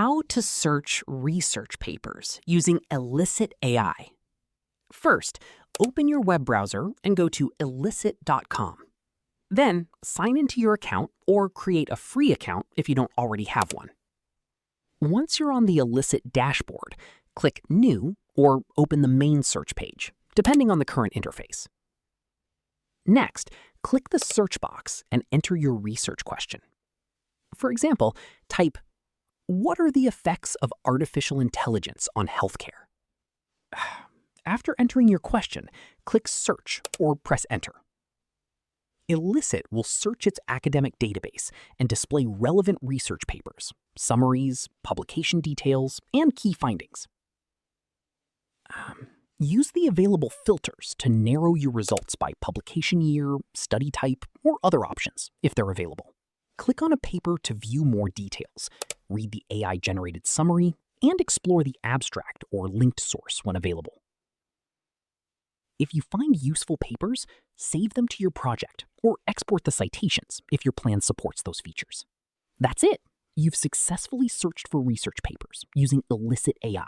how to search research papers using Elicit AI. First, open your web browser and go to elicit.com. Then, sign into your account or create a free account if you don't already have one. Once you're on the Elicit dashboard, click New or open the main search page, depending on the current interface. Next, click the search box and enter your research question. For example, type, "What are the effects of artificial intelligence on healthcare?" After entering your question, click Search or press Enter. Elicit will search its academic database and display relevant research papers, summaries, publication details, and key findings. Use the available filters to narrow your results by publication year, study type, or other options, if they're available. Click on a paper to view more details, read the AI-generated summary, and explore the abstract or linked source when available. If you find useful papers, save them to your project or export the citations if your plan supports those features. That's it. You've successfully searched for research papers using Elicit AI.